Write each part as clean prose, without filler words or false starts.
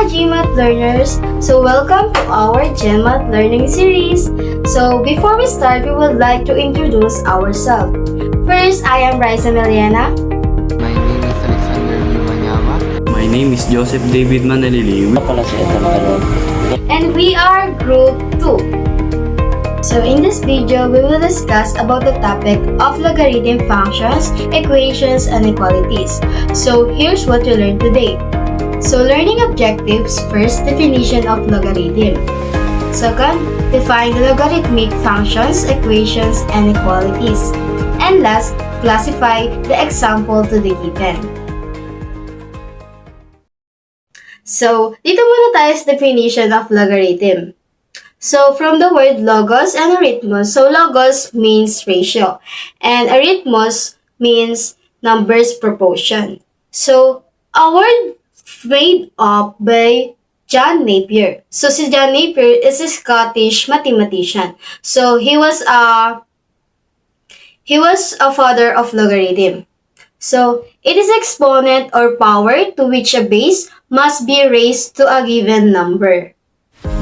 GMAT learners! So welcome to our GMAT learning series. So before we start, we would like to introduce ourselves. First, I am Raisa Meliana. My name is Alexander Limanyama. My name is Joseph David Manaliliw. And we are Group 2. So in this video, we will discuss about the topic of logarithm functions, equations, and inequalities. So here's what you learned today. So learning objectives, first, definition of logarithm. Second, define the logarithmic functions, equations, and inequalities. And last, classify the example to the given. So, dito muna tayo sa definition of logarithm. So, from the word logos and arithmos, so logos means ratio, and arithmos means numbers proportion. So, a word made up by John Napier. So, si John Napier is a Scottish mathematician. So, he was a father of logarithm. So, it is exponent or power to which a base must be raised to a given number.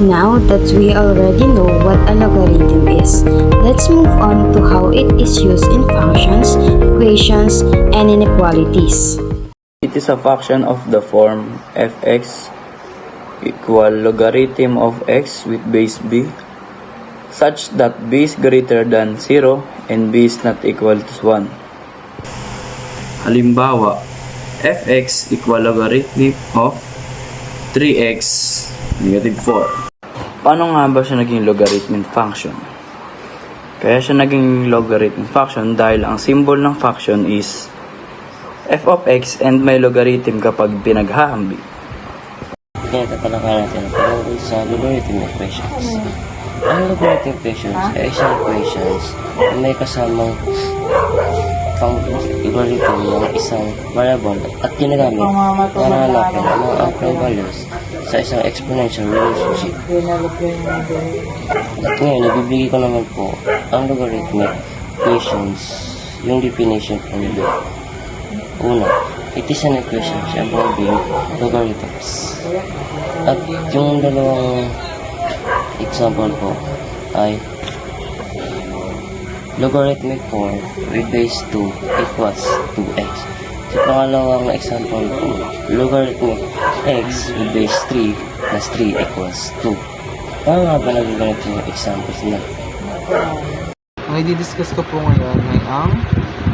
Now that we already know what a logarithm is, let's move on to how it is used in functions, equations, and inequalities. It is a function of the form fx equal logarithm of x with base b, such that b is greater than 0 and b is not equal to 1. Halimbawa, fx equal logarithm of 3x negative 4. Paano nga ba siya naging logarithmic function? Kaya siya naging logarithmic function dahil ang symbol ng function is f of x and may logarithm kapag pinaghahambi. Kaya tatalakayan natin ang tungkol sa logarithm equations. Ang logarithm equations ay isang equations na may kasamang logarithm ng isang variable at ginagamit para hanapin ang mga actual values sa isang exponential relationship. At ngayon, nabibigay ko naman po ang logarithmic equations, yung definition po nila. Una, it is an equation involving logarithms. At yung dalawang example po ay logarithmic form with base 2 equals 2x. Sa pangalawang example po, logarithmic x with base 3 plus 3 equals 2. Paano nga ba nagaganito yung examples na? Ang i-discuss ko po ngayon ay ang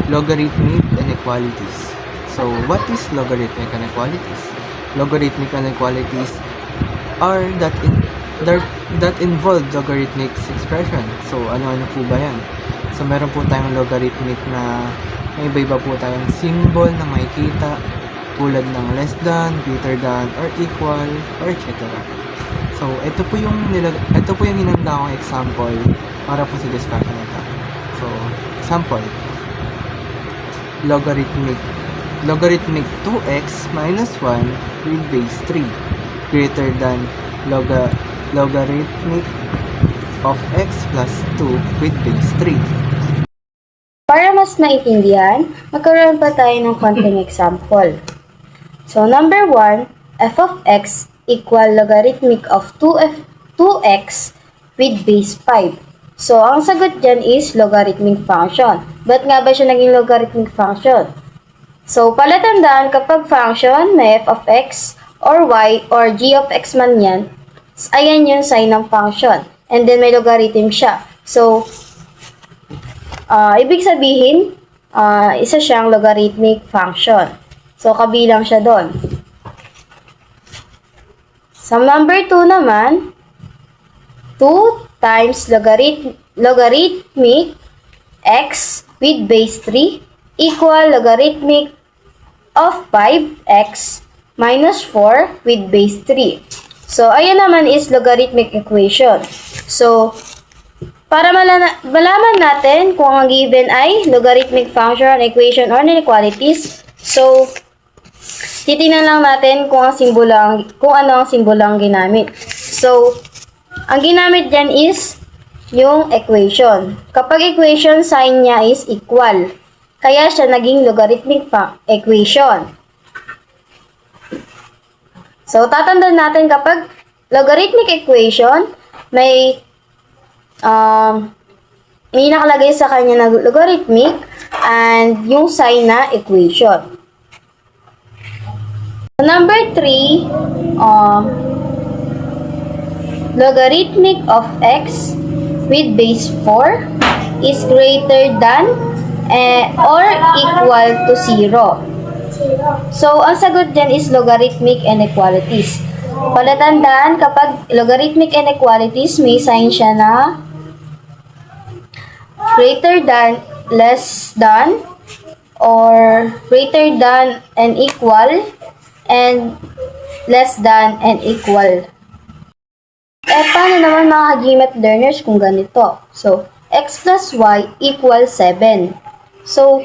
logarithmic inequalities. So, what is logarithmic inequalities? Logarithmic inequalities are that involve logarithmic expression. So, ano-ano po ba yan? So, meron po tayong logarithmic na may iba-iba po tayong symbol na makikita tulad ng less than, greater than, or equal, or etc. So, ito po yung hinanda kong example para po sa discussion nito. So, example, logarithmic 2x minus 1 with base 3 greater than logarithmic of x plus 2 with base 3. Para mas maintindihan, magkaroon pa tayo ng konting example. So, number 1, f of x equal logarithmic of 2x with base 5. So, ang sagot dyan is logarithmic function. Ba't nga ba siya naging logarithmic function? So, palatandaan kapag function may f of x or y or g of x man yan, ayan yung sign ng function. And then may logarithm siya. So, ibig sabihin, isa siyang logarithmic function. So, kabilang siya doon. Sa number 2 naman, 2 times logarithmic x with base 3 equal logarithmic of 5x minus 4 with base 3. So, ayan naman is logarithmic equation. So, para malaman natin kung ang given ay logarithmic function, equation, or inequalities, so, titingnan lang natin kung ano ang simbolang ginamit. So, ang ginamit dyan is yung equation. Kapag equation, sign niya is equal. Kaya siya naging logarithmic equation. So, tatandaan natin kapag logarithmic equation, may nakalagay sa kanya na logarithmic and yung sign na equation. Number 3, logarithmic of x with base 4 is greater than or equal to 0. So, ang sagot dyan is logarithmic inequalities. Palatandaan, kapag logarithmic inequalities, may sign siya na greater than, less than, or greater than and equal, and less than and equal. Paano naman mga GMAT learners kung ganito? So, x plus y equals 7. So,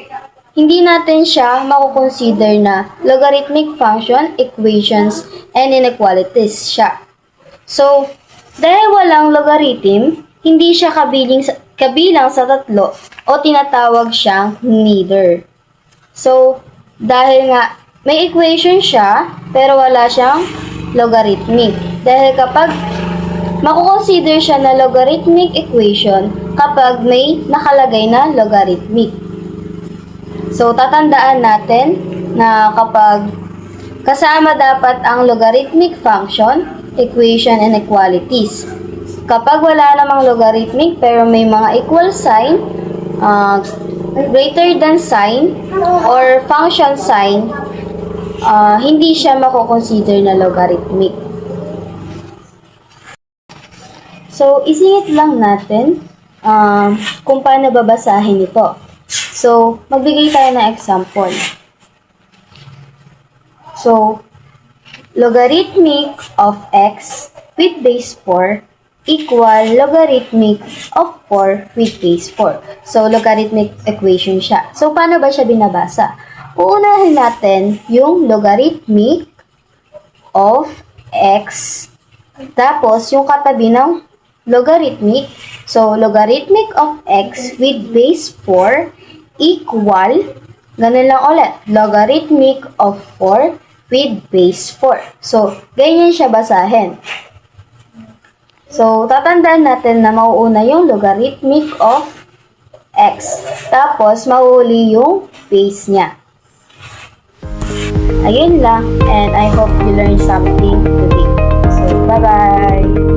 hindi natin siya makukonsider na logarithmic function, equations, and inequalities siya. So, dahil walang logarithm, hindi siya kabilang sa tatlo o tinatawag siyang neither. So, dahil nga may equation siya, pero wala siyang logarithmic. Dahil kapag makukonsider siya na logarithmic equation kapag may nakalagay na logarithmic. So, tatandaan natin na kapag kasama dapat ang logarithmic function, equation, and equalities. Kapag wala namang logarithmic pero may mga equal sign, greater than sign, or function sign, hindi siya makukonsider na logarithmic. So, isingit lang natin kung paano babasahin ito. So, magbigay tayo ng example. So, logarithmic of x with base 4 equal logarithmic of 4 with base 4. So, logarithmic equation siya. So, paano ba siya binabasa? Uunahin natin yung logarithmic of x, tapos yung katabi ng logarithmic. So, logarithmic of x with base 4 equal, ganun lang ulit, logarithmic of 4 with base 4. So, ganyan siya basahin. So, tatandaan natin na mauuna yung logarithmic of x. Tapos, mauuli yung base niya. Ayun lang, and I hope you learned something today. So, bye-bye!